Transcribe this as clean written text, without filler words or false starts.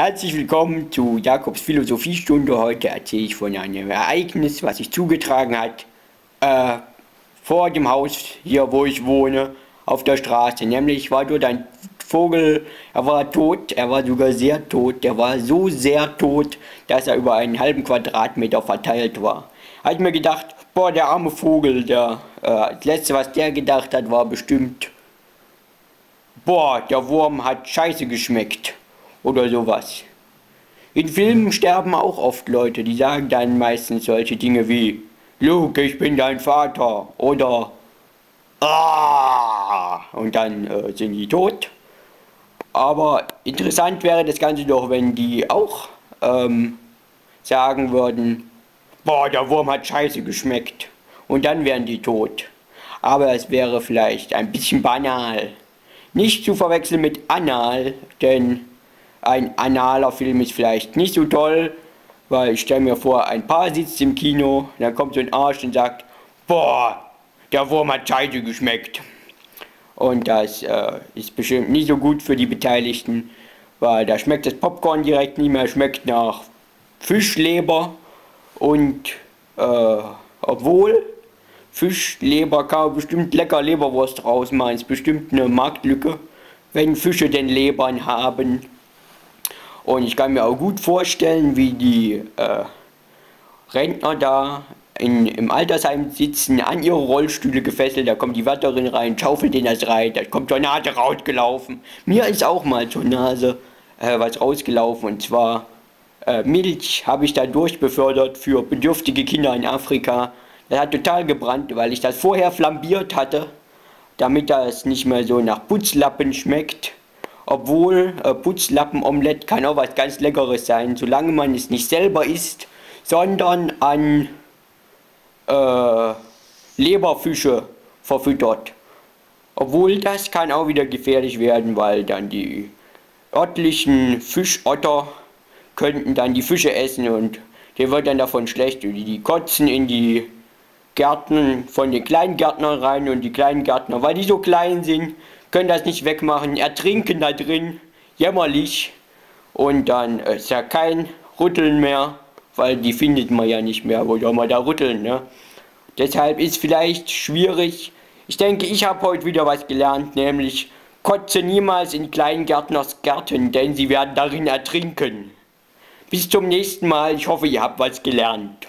Herzlich willkommen zu Jakobs Philosophiestunde. Heute erzähle ich von einem Ereignis, was sich zugetragen hat vor dem Haus hier, wo ich wohne, auf der Straße. Nämlich war dort ein Vogel, er war tot, er war sogar sehr tot. Der war so sehr tot, dass er über einen halben Quadratmeter verteilt war. Habe ich mir gedacht, boah, der arme Vogel, das Letzte, was der gedacht hat, war bestimmt, boah, der Wurm hat scheiße geschmeckt. Oder sowas. In Filmen sterben auch oft Leute, die sagen dann meistens solche Dinge wie Luke, ich bin dein Vater oder ah, und dann sind die tot. Aber interessant wäre das Ganze doch, wenn die auch sagen würden, boah, der Wurm hat scheiße geschmeckt und dann wären die tot. Aber es wäre vielleicht ein bisschen banal. Nicht zu verwechseln mit anal, denn ein analer Film ist vielleicht nicht so toll, weil ich stelle mir vor, ein Paar sitzt im Kino, dann kommt so ein Arsch und sagt, boah, der Wurm hat scheiße geschmeckt. Und das ist bestimmt nicht so gut für die Beteiligten, weil da schmeckt das Popcorn direkt nicht mehr, schmeckt nach Fischleber und obwohl Fischleber kann man bestimmt lecker Leberwurst draus machen, ist bestimmt eine Marktlücke, wenn Fische denn Lebern haben. Und ich kann mir auch gut vorstellen, wie die Rentner da im Altersheim sitzen, an ihre Rollstühle gefesselt, da kommt die Wärterin rein, schaufelt denen das rein, da kommt zur Nase rausgelaufen. Mir ist auch mal zur Nase was rausgelaufen, und zwar Milch habe ich da durchbefördert für bedürftige Kinder in Afrika. Das hat total gebrannt, weil ich das vorher flambiert hatte, damit das nicht mehr so nach Putzlappen schmeckt. Obwohl Putzlappenomelett kann auch was ganz Leckeres sein, solange man es nicht selber isst, sondern an Leberfische verfüttert. Obwohl das kann auch wieder gefährlich werden, weil dann die örtlichen Fischotter könnten dann die Fische essen und denen wird dann davon schlecht. Die kotzen in die Gärten von den kleinen Gärtnern rein, und die kleinen Gärtner, weil die so klein sind, können das nicht wegmachen, ertrinken da drin, jämmerlich, und dann ist ja kein Rütteln mehr, weil die findet man ja nicht mehr, wo soll man da rütteln, ne? Deshalb ist vielleicht schwierig. Ich denke, ich habe heute wieder was gelernt, nämlich kotze niemals in Kleingärtners Gärten, denn sie werden darin ertrinken. Bis zum nächsten Mal, ich hoffe, ihr habt was gelernt.